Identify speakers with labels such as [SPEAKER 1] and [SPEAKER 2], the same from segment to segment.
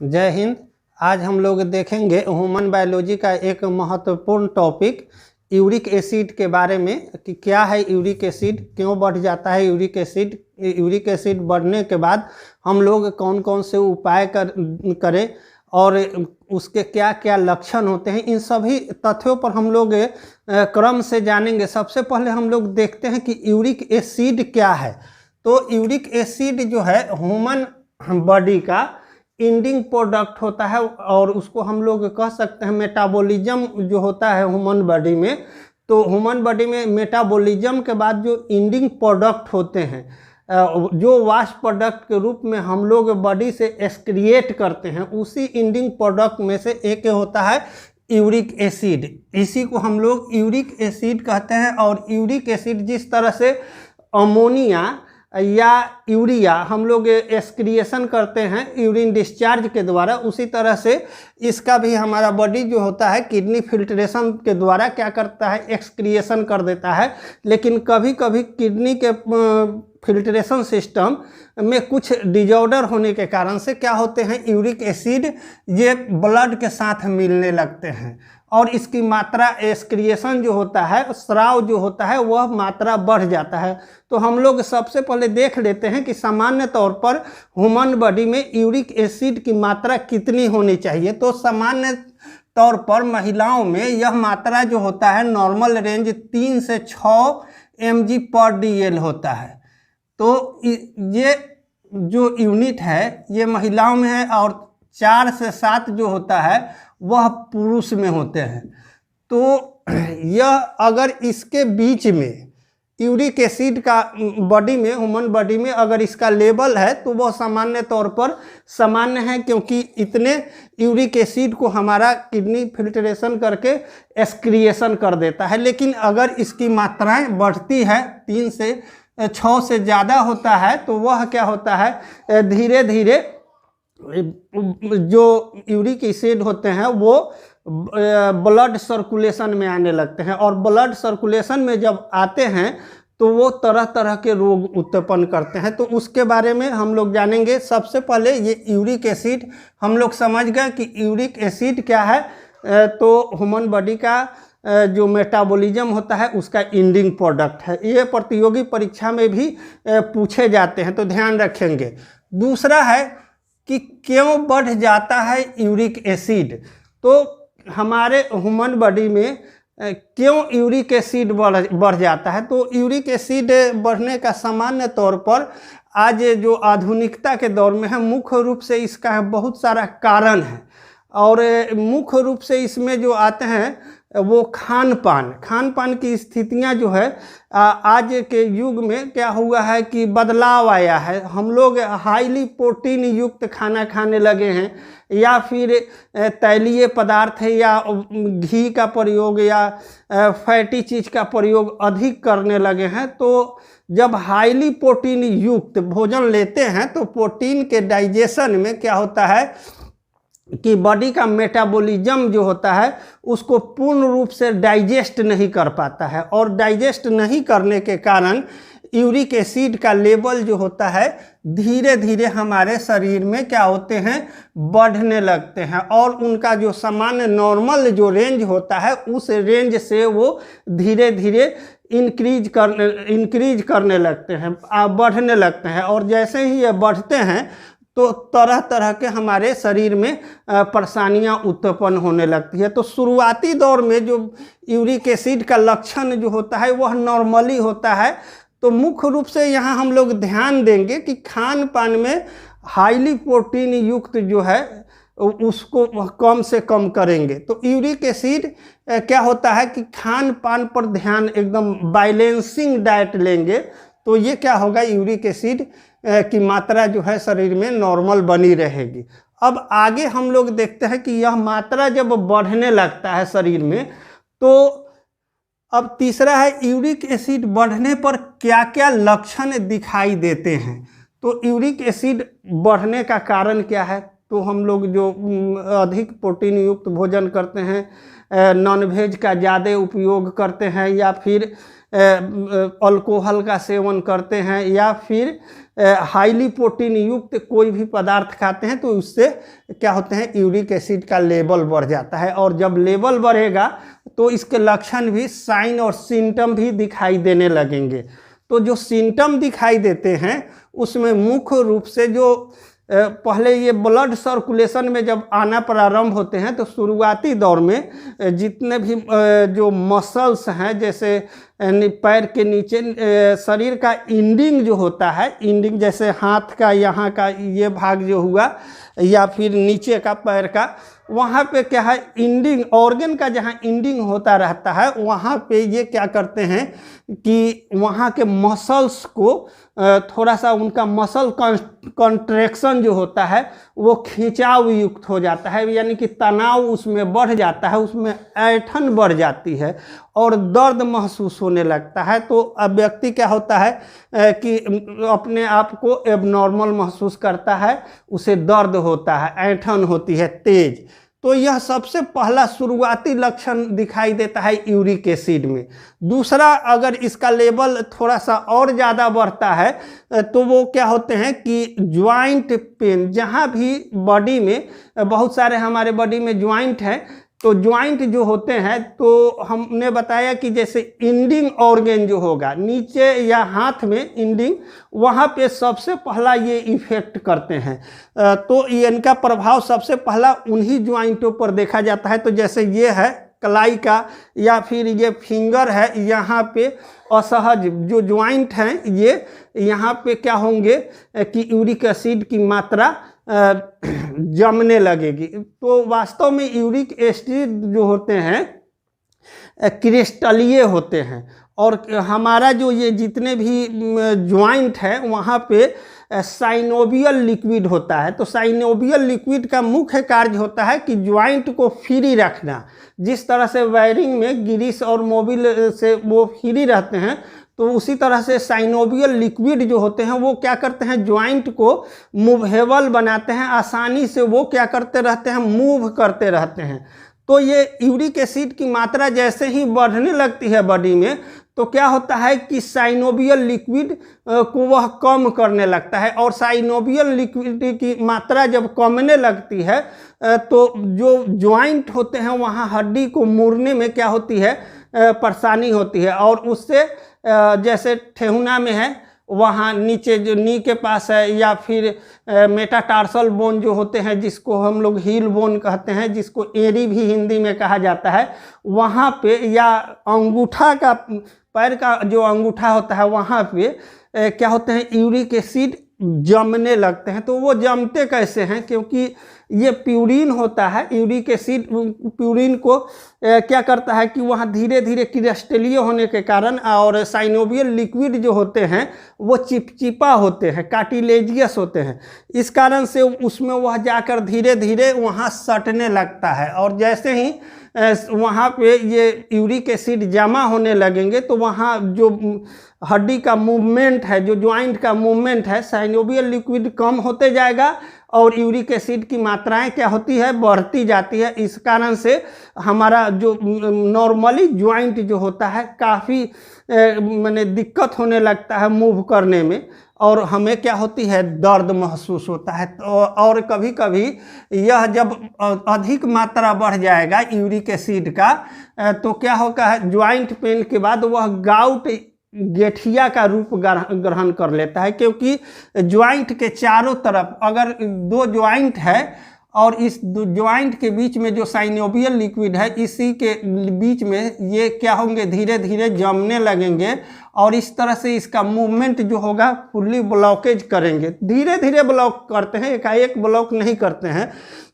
[SPEAKER 1] जय हिंद। आज हम लोग देखेंगे ह्यूमन बायोलॉजी का एक महत्वपूर्ण टॉपिक यूरिक एसिड के बारे में कि क्या है यूरिक एसिड, क्यों बढ़ जाता है यूरिक एसिड बढ़ने के बाद हम लोग कौन कौन से उपाय करें और उसके क्या क्या लक्षण होते हैं। इन सभी तथ्यों पर हम लोग क्रम से जानेंगे। सबसे पहले हम लोग देखते हैं कि यूरिक एसिड क्या है। तो यूरिक एसिड जो है ह्यूमन बॉडी का इंडिंग प्रोडक्ट होता है और उसको हम लोग कह सकते हैं मेटाबॉलिज्म जो होता है ह्यूमन बॉडी में। तो ह्यूमन बॉडी में मेटाबॉलिज्म के बाद जो इंडिंग प्रोडक्ट होते हैं, जो वास्ट प्रोडक्ट के रूप में हम लोग बॉडी से एक्सक्रिएट करते हैं, उसी इंडिंग प्रोडक्ट में से एक होता है यूरिक एसिड। इसी को हम लोग यूरिक एसिड कहते हैं। और यूरिक एसिड जिस तरह से अमोनिया या यूरिया हम लोग एक्सक्रिएशन करते हैं यूरिन डिस्चार्ज के द्वारा, उसी तरह से इसका भी हमारा बॉडी जो होता है किडनी फिल्ट्रेशन के द्वारा क्या करता है, एक्सक्रिएशन कर देता है। लेकिन कभी कभी किडनी के फिल्ट्रेशन सिस्टम में कुछ डिजॉर्डर होने के कारण से क्या होते हैं, यूरिक एसिड ये ब्लड के साथ मिलने लगते हैं और इसकी मात्रा एक्सक्रिएशन जो होता है, स्राव जो होता है, वह मात्रा बढ़ जाता है। तो हम लोग सबसे पहले देख लेते हैं कि सामान्य तौर पर ह्यूमन बॉडी में यूरिक एसिड की मात्रा कितनी होनी चाहिए। तो सामान्य तौर पर महिलाओं में यह मात्रा जो होता है नॉर्मल रेंज 3 से 6 mg/dl होता है। तो ये जो यूनिट है ये महिलाओं में है और 4 से 7 जो होता है वह पुरुष में होते हैं। तो यह अगर इसके बीच में यूरिक एसिड का बॉडी में, ह्यूमन बॉडी में अगर इसका लेवल है तो वह सामान्य तौर पर सामान्य है, क्योंकि इतने यूरिक एसिड को हमारा किडनी फिल्ट्रेशन करके एक्सक्रिएशन कर देता है। लेकिन अगर इसकी मात्राएं बढ़ती है, 3 से 6 से ज़्यादा होता है, तो वह क्या होता है, धीरे धीरे जो यूरिक एसिड होते हैं वो ब्लड सर्कुलेशन में आने लगते हैं और ब्लड सर्कुलेशन में जब आते हैं तो वो तरह तरह के रोग उत्पन्न करते हैं। तो उसके बारे में हम लोग जानेंगे। सबसे पहले ये यूरिक एसिड हम लोग समझ गए कि यूरिक एसिड क्या है। तो ह्यूमन बॉडी का जो मेटाबॉलिज्म होता है उसका इंडिंग प्रोडक्ट है। ये प्रतियोगी परीक्षा में भी पूछे जाते हैं, तो ध्यान रखेंगे। दूसरा है कि क्यों बढ़ जाता है यूरिक एसिड। तो हमारे ह्यूमन बॉडी में क्यों यूरिक एसिड बढ़ जाता है। तो यूरिक एसिड बढ़ने का सामान्य तौर पर आज जो आधुनिकता के दौर में है, मुख्य रूप से इसका बहुत सारा कारण है और मुख्य रूप से इसमें जो आते हैं वो खान पान की स्थितियां जो है आज के युग में क्या हुआ है कि बदलाव आया है। हम लोग हाईली प्रोटीन युक्त खाना खाने लगे हैं या फिर तैलीय पदार्थ या घी का प्रयोग या फैटी चीज़ का प्रयोग अधिक करने लगे हैं। तो जब हाईली प्रोटीन युक्त भोजन लेते हैं तो प्रोटीन के डाइजेशन में क्या होता है कि बॉडी का मेटाबॉलिज्म जो होता है उसको पूर्ण रूप से डाइजेस्ट नहीं कर पाता है और डाइजेस्ट नहीं करने के कारण यूरिक एसिड का लेवल जो होता है धीरे धीरे हमारे शरीर में क्या होते हैं, बढ़ने लगते हैं और उनका जो सामान्य नॉर्मल जो रेंज होता है उस रेंज से वो धीरे धीरे इंक्रीज करने लगते हैं, बढ़ने लगते हैं। और जैसे ही ये बढ़ते हैं तो तरह तरह के हमारे शरीर में परेशानियां उत्पन्न होने लगती है। तो शुरुआती दौर में जो यूरिक एसिड का लक्षण जो होता है वह नॉर्मली होता है। तो मुख्य रूप से यहाँ हम लोग ध्यान देंगे कि खान पान में हाईली प्रोटीन युक्त जो है उसको कम से कम करेंगे। तो यूरिक एसिड क्या होता है कि खान पान पर ध्यान, एकदम बैलेंसिंग डाइट लेंगे तो ये क्या होगा, यूरिक एसिड की मात्रा जो है शरीर में नॉर्मल बनी रहेगी। अब आगे हम लोग देखते हैं कि यह मात्रा जब बढ़ने लगता है शरीर में, तो अब तीसरा है यूरिक एसिड बढ़ने पर क्या क्या लक्षण दिखाई देते हैं। तो यूरिक एसिड बढ़ने का कारण क्या है। तो हम लोग जो अधिक प्रोटीन युक्त भोजन करते हैं, नॉनवेज का ज़्यादा उपयोग करते हैं या फिर अल्कोहल का सेवन करते हैं या फिर हाईली प्रोटीन युक्त कोई भी पदार्थ खाते हैं, तो उससे क्या होते हैं, यूरिक एसिड का लेवल बढ़ जाता है। और जब लेवल बढ़ेगा तो इसके लक्षण भी, साइन और सिम्टम भी दिखाई देने लगेंगे। तो जो सिम्टम दिखाई देते हैं उसमें मुख्य रूप से जो पहले ये ब्लड सर्कुलेशन में जब आना प्रारंभ होते हैं तो शुरुआती दौर में जितने भी जो मसल्स हैं, जैसे पैर के नीचे शरीर का इंडिंग जो होता है, इंडिंग जैसे हाथ का यहाँ का ये भाग जो हुआ या फिर नीचे का पैर का, वहाँ पे क्या है, इंडिंग ऑर्गन का जहाँ इंडिंग होता रहता है वहाँ पे ये क्या करते हैं कि वहाँ के मसल्स को थोड़ा सा उनका मसल कॉन्ट्रैक्शन जो होता है वो खिंचाव युक्त हो जाता है, यानी कि तनाव उसमें बढ़ जाता है, उसमें ऐंठन बढ़ जाती है और दर्द महसूस होने लगता है। तो अब व्यक्ति क्या होता है कि अपने आप को एबनॉर्मल महसूस करता है, उसे दर्द होता है, ऐंठन होती है तेज। तो यह सबसे पहला शुरुआती लक्षण दिखाई देता है यूरिक एसिड में। दूसरा, अगर इसका लेवल थोड़ा सा और ज़्यादा बढ़ता है तो वो क्या होते हैं कि ज्वाइंट पेन, जहाँ भी बॉडी में, बहुत सारे हमारे बॉडी में ज्वाइंट हैं, तो ज्वाइंट जो होते हैं, तो हमने बताया कि जैसे इंडिंग ऑर्गन जो होगा नीचे या हाथ में इंडिंग, वहाँ पे सबसे पहला ये इफेक्ट करते हैं। तो इनका प्रभाव सबसे पहला उन्हीं ज्वाइंटों पर देखा जाता है। तो जैसे ये है कलाई का या फिर ये फिंगर है, यहाँ पे असहज जो ज्वाइंट हैं, ये यहाँ पे क्या होंगे कि यूरिक एसिड की मात्रा जमने लगेगी। तो वास्तव में यूरिक एसिड जो होते हैं क्रिस्टलीय होते हैं, और हमारा जो ये जितने भी ज्वाइंट है वहाँ पे साइनोवियल लिक्विड होता है। तो साइनोवियल लिक्विड का मुख्य कार्य होता है कि ज्वाइंट को फ्री रखना। जिस तरह से वायरिंग में ग्रीस और मोबिल से वो फ्री रहते हैं, तो उसी तरह से साइनोवियल लिक्विड जो होते हैं वो क्या करते हैं, ज्वाइंट को मूवेबल बनाते हैं, आसानी से वो क्या करते रहते हैं, मूव करते रहते हैं। तो ये यूरिक एसिड की मात्रा जैसे ही बढ़ने लगती है बॉडी में, तो क्या होता है कि साइनोवियल लिक्विड को वह कम करने लगता है, और साइनोवियल लिक्विड की मात्रा जब कमने लगती है तो जो ज्वाइंट होते हैं वहाँ हड्डी को मुड़ने में क्या होती है, परेशानी होती है। और उससे जैसे ठेहुना में है वहाँ नीचे जो नी के पास है, या फिर मेटाटार्सल बोन जो होते हैं जिसको हम लोग हील बोन कहते हैं, जिसको एड़ी भी हिंदी में कहा जाता है, वहाँ पे, या अंगूठा का, पैर का जो अंगूठा होता है वहाँ पे क्या होते हैं, यूरिक एसिड जमने लगते हैं। तो वो जमते कैसे हैं, क्योंकि ये प्यूरिन होता है, यूरिक एसिड प्यूरिन को क्या करता है कि वहाँ धीरे धीरे क्रिस्टलीय होने के कारण, और साइनोवियल लिक्विड जो होते हैं वो चिपचिपा होते हैं, कार्टिलेजियस होते हैं, इस कारण से उसमें वह जाकर धीरे धीरे वहाँ सटने लगता है। और जैसे ही वहाँ पे ये यूरिक एसिड जमा होने लगेंगे तो वहाँ जो हड्डी का मूवमेंट है, जो ज्वाइंट का मूवमेंट है, साइनोवियल लिक्विड कम होते जाएगा और यूरिक एसिड की मात्राएं क्या होती है, बढ़ती जाती है। इस कारण से हमारा जो नॉर्मली ज्वाइंट जो होता है काफ़ी माने दिक्कत होने लगता है मूव करने में, और हमें क्या होती है, दर्द महसूस होता है। तो और कभी कभी यह जब अधिक मात्रा बढ़ जाएगा यूरिक एसिड का, तो क्या होगा, ज्वाइंट पेन के बाद वह गाउट, गेठिया का रूप ग्रहण कर लेता है। क्योंकि ज्वाइंट के चारों तरफ अगर दो ज्वाइंट है और इस ज्वाइंट के बीच में जो साइनोवियल लिक्विड है, इसी के बीच में ये क्या होंगे, धीरे धीरे जमने लगेंगे, और इस तरह से इसका मूवमेंट जो होगा फुल्ली ब्लॉकेज करेंगे। धीरे धीरे ब्लॉक करते हैं, एकाएक ब्लॉक नहीं करते हैं।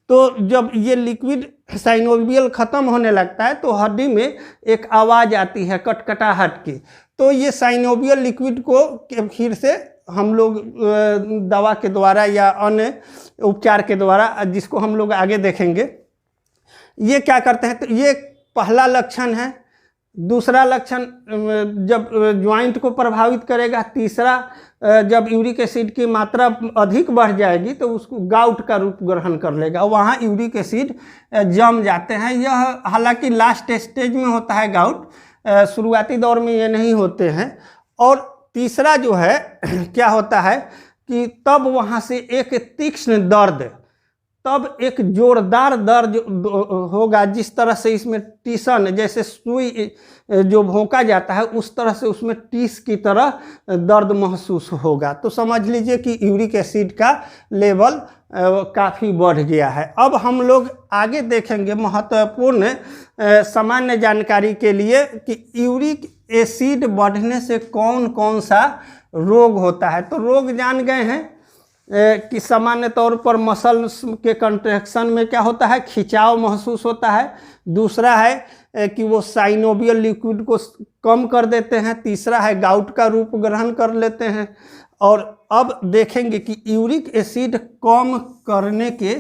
[SPEAKER 1] तो जब ये लिक्विड साइनोवियल ख़त्म होने लगता है तो हड्डी में एक आवाज़ आती है कटकटाहट की। तो ये साइनोवियल लिक्विड को फिर से हम लोग दवा के द्वारा या अन्य उपचार के द्वारा, जिसको हम लोग आगे देखेंगे, ये क्या करते हैं। तो ये पहला लक्षण है। दूसरा लक्षण जब ज्वाइंट को प्रभावित करेगा। तीसरा, जब यूरिक एसिड की मात्रा अधिक बढ़ जाएगी तो उसको गाउट का रूप ग्रहण कर लेगा, वहाँ यूरिक एसिड जम जाते हैं। यह हालांकि लास्ट स्टेज में होता है गाउट, शुरुआती दौर में ये नहीं होते हैं। और तीसरा जो है क्या होता है कि तब वहाँ से एक तीक्ष्ण दर्द, तब एक जोरदार दर्द होगा, जिस तरह से इसमें टीसन जैसे सुई जो भोंका जाता है उस तरह से उसमें टीस की तरह दर्द महसूस होगा। तो समझ लीजिए कि यूरिक एसिड का लेवल काफ़ी बढ़ गया है। अब हम लोग आगे देखेंगे महत्वपूर्ण सामान्य जानकारी के लिए कि यूरिक एसिड बढ़ने से कौन कौन सा रोग होता है। तो रोग जान गए हैं कि सामान्य तौर पर मसल्स के कंट्रैक्शन में क्या होता है, खिंचाव महसूस होता है। दूसरा है कि वो साइनोवियल लिक्विड को कम कर देते हैं। तीसरा है गाउट का रूप ग्रहण कर लेते हैं। और अब देखेंगे कि यूरिक एसिड कम करने के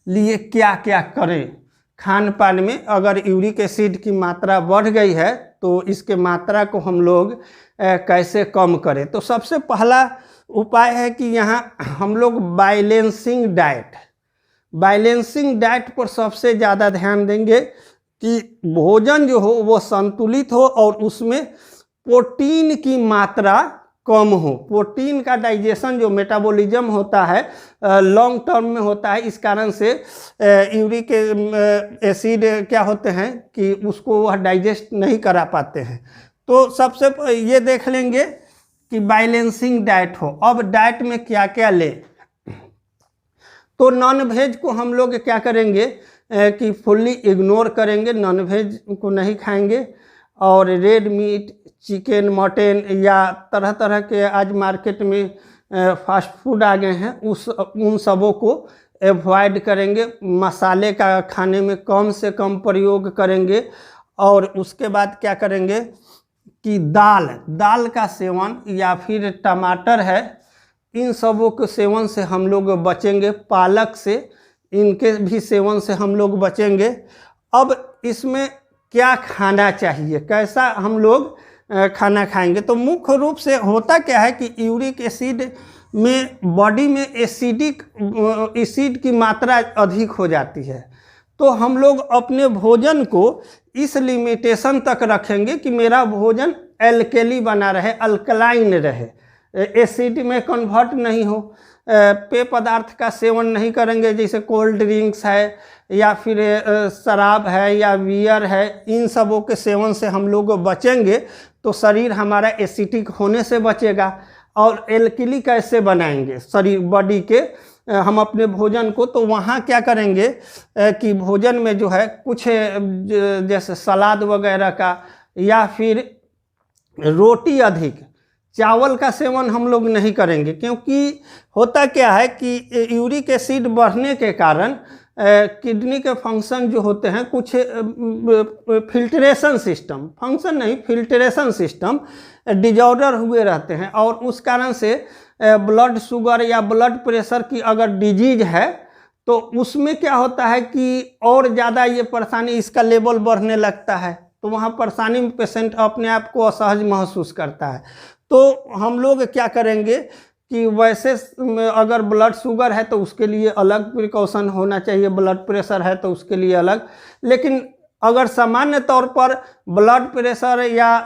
[SPEAKER 1] लिए क्या क्या करें। खान पान में अगर यूरिक एसिड की मात्रा बढ़ गई है तो इसके मात्रा को हम लोग कैसे कम करें। तो सबसे पहला उपाय है कि यहाँ हम लोग बैलेंसिंग डाइट पर सबसे ज़्यादा ध्यान देंगे कि भोजन जो हो वो संतुलित हो और उसमें प्रोटीन की मात्रा कम हो। प्रोटीन का डाइजेशन जो मेटाबॉलिज्म होता है लॉन्ग टर्म में होता है, इस कारण से यूरिक एसिड क्या होते हैं कि उसको वह डाइजेस्ट नहीं करा पाते हैं। तो सबसे ये देख लेंगे कि बैलेंसिंग डाइट हो। अब डाइट में क्या क्या ले, तो नॉन वेज को हम लोग क्या करेंगे कि फुल्ली इग्नोर करेंगे, नॉन वेज को नहीं खाएंगे। और रेड मीट, चिकन, मटन या तरह तरह के आज मार्केट में फास्ट फूड आ गए हैं उन सबों को एवॉइड करेंगे। मसाले का खाने में कम से कम प्रयोग करेंगे। और उसके बाद क्या करेंगे कि दाल का सेवन या फिर टमाटर है, इन सबों के सेवन से हम लोग बचेंगे। पालक से, इनके भी सेवन से हम लोग बचेंगे। अब इसमें क्या खाना चाहिए, कैसा हम लोग खाना खाएंगे। तो मुख्य रूप से होता क्या है कि यूरिक एसिड में बॉडी में एसिड की मात्रा अधिक हो जाती है। तो हम लोग अपने भोजन को इस लिमिटेशन तक रखेंगे कि मेरा भोजन एल्केली बना रहे, अल्कलाइन रहे, एसिड में कन्वर्ट नहीं हो। पेय पदार्थ का सेवन नहीं करेंगे, जैसे कोल्ड ड्रिंक्स है या फिर शराब है या बियर है, इन सबों के सेवन से हम लोग बचेंगे तो शरीर हमारा एसिडिक होने से बचेगा। और एल्कली कैसे बनाएंगे शरीर बॉडी के हम अपने भोजन को, तो वहाँ क्या करेंगे कि भोजन में जो है कुछ जैसे सलाद वगैरह का या फिर रोटी, अधिक चावल का सेवन हम लोग नहीं करेंगे। क्योंकि होता क्या है कि यूरिक एसिड बढ़ने के कारण किडनी के फंक्शन जो होते हैं, कुछ फिल्ट्रेशन सिस्टम डिजॉर्डर हुए रहते हैं। और उस कारण से ब्लड शुगर या ब्लड प्रेशर की अगर डिजीज है तो उसमें क्या होता है कि और ज़्यादा ये परेशानी, इसका लेवल बढ़ने लगता है। तो वहाँ परेशानी में पेशेंट अपने आप को असहज महसूस करता है। तो हम लोग क्या करेंगे कि वैसे अगर ब्लड शुगर है तो उसके लिए अलग प्रिकॉशन होना चाहिए, ब्लड प्रेशर है तो उसके लिए अलग। लेकिन अगर सामान्य तौर पर ब्लड प्रेशर या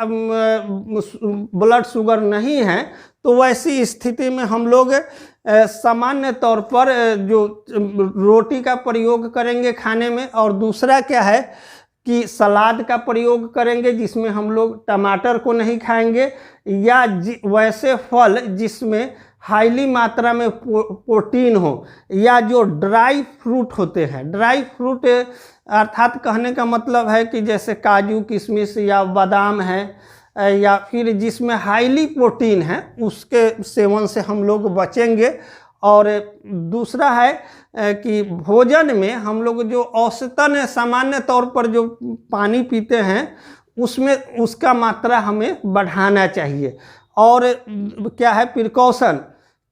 [SPEAKER 1] ब्लड शुगर नहीं है तो वैसी स्थिति में हम लोग सामान्य तौर पर जो रोटी का प्रयोग करेंगे खाने में। और दूसरा क्या है कि सलाद का प्रयोग करेंगे जिसमें हम लोग टमाटर को नहीं खाएंगे, या वैसे फल जिसमें हाईली मात्रा में प्रोटीन हो, या जो ड्राई फ्रूट होते हैं। ड्राई फ्रूट अर्थात कहने का मतलब है कि जैसे काजू, किशमिश या बादाम है, या फिर जिसमें हाईली प्रोटीन है, उसके सेवन से हम लोग बचेंगे। और दूसरा है कि भोजन में हम लोग जो औसतन सामान्य तौर पर जो पानी पीते हैं उसमें उसका मात्रा हमें बढ़ाना चाहिए। और क्या है प्रिकॉशन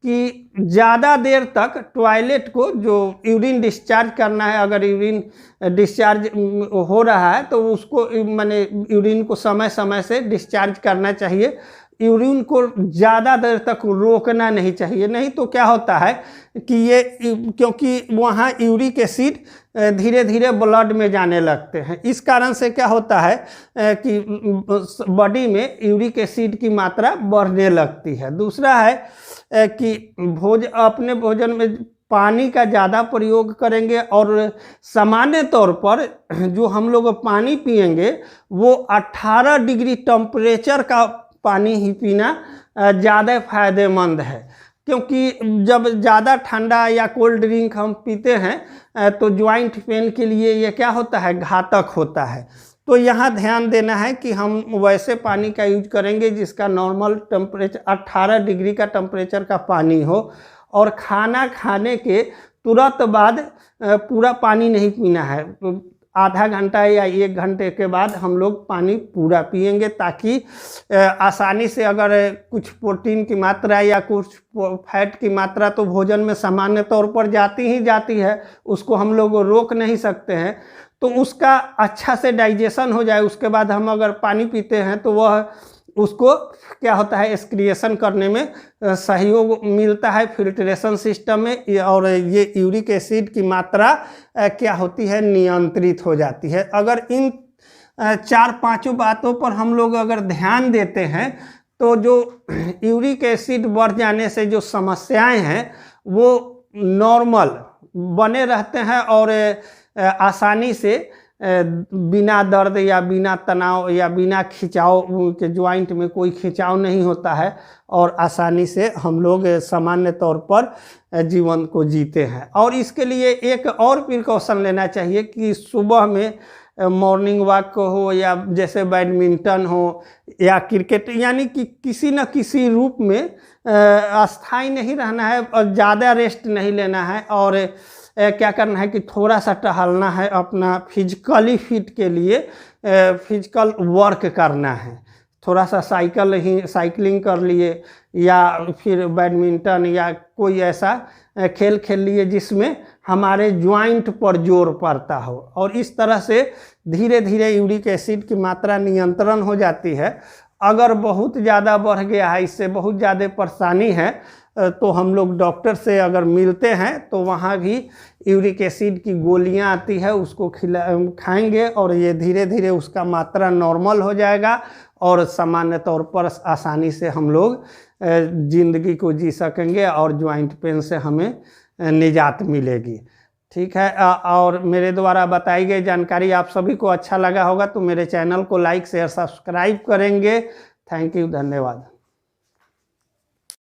[SPEAKER 1] कि ज़्यादा देर तक टॉयलेट को जो यूरिन डिस्चार्ज करना है, अगर यूरिन डिस्चार्ज हो रहा है तो उसको माने यूरिन को समय समय से डिस्चार्ज करना चाहिए। यूरिन को ज़्यादा देर तक रोकना नहीं चाहिए, नहीं तो क्या होता है कि ये, क्योंकि वहाँ यूरिक एसिड धीरे धीरे ब्लड में जाने लगते हैं, इस कारण से क्या होता है कि बॉडी में यूरिक एसिड की मात्रा बढ़ने लगती है। दूसरा है कि अपने भोजन में पानी का ज़्यादा प्रयोग करेंगे, और सामान्य तौर पर जो हम लोग पानी पिएंगे वो 18 डिग्री टेम्परेचर का पानी ही पीना ज़्यादा फायदेमंद है, क्योंकि जब ज़्यादा ठंडा या कोल्ड ड्रिंक हम पीते हैं तो ज्वाइंट पेन के लिए ये क्या होता है, घातक होता है। तो यहाँ ध्यान देना है कि हम वैसे पानी का यूज करेंगे जिसका नॉर्मल टेम्परेचर 18 डिग्री का टेम्परेचर का पानी हो, और खाना खाने के तुरंत बाद पूरा पानी नहीं पीना है, आधा घंटा या 1 घंटे के बाद हम लोग पानी पूरा पिएंगे, ताकि आसानी से अगर कुछ प्रोटीन की मात्रा या कुछ फैट की मात्रा तो भोजन में सामान्य तौर पर जाती ही जाती है, उसको हम लोग रोक नहीं सकते हैं, तो उसका अच्छा से डाइजेशन हो जाए, उसके बाद हम अगर पानी पीते हैं तो वह उसको क्या होता है, एक्सक्रिएशन करने में सहयोग मिलता है फिल्ट्रेशन सिस्टम में, और ये यूरिक एसिड की मात्रा क्या होती है, नियंत्रित हो जाती है। अगर इन 4-5 बातों पर हम लोग अगर ध्यान देते हैं तो जो यूरिक एसिड बढ़ जाने से जो समस्याएं हैं वो नॉर्मल बने रहते हैं, और आसानी से बिना दर्द या बिना तनाव या बिना खिंचाव के, ज्वाइंट में कोई खिंचाव नहीं होता है, और आसानी से हम लोग सामान्य तौर पर जीवन को जीते हैं। और इसके लिए एक और प्रिकॉशन लेना चाहिए कि सुबह में मॉर्निंग वॉक हो, या जैसे बैडमिंटन हो या क्रिकेट, यानी कि किसी न किसी रूप में अस्थायी नहीं रहना है, और ज़्यादा रेस्ट नहीं लेना है, और क्या करना है कि थोड़ा सा टहलना है, अपना फिजिकली फिट के लिए फिजिकल वर्क करना है, थोड़ा सा साइकिलिंग कर लिए, या फिर बैडमिंटन या कोई ऐसा खेल खेल लिए जिसमें हमारे ज्वाइंट पर जोर पड़ता हो, और इस तरह से धीरे धीरे यूरिक एसिड की मात्रा नियंत्रण हो जाती है। अगर बहुत ज़्यादा बढ़ गया है, इससे बहुत ज़्यादा परेशानी है, तो हम लोग डॉक्टर से अगर मिलते हैं तो वहाँ भी यूरिक एसिड की गोलियां आती है, उसको खाएंगे, और ये धीरे धीरे उसका मात्रा नॉर्मल हो जाएगा, और सामान्य तौर पर आसानी से हम लोग ज़िंदगी को जी सकेंगे, और ज्वाइंट पेन से हमें निजात मिलेगी। ठीक है, और मेरे द्वारा बताई गई जानकारी आप सभी को अच्छा लगा होगा तो मेरे चैनल को लाइक शेयर सब्सक्राइब करेंगे। थैंक यू, धन्यवाद।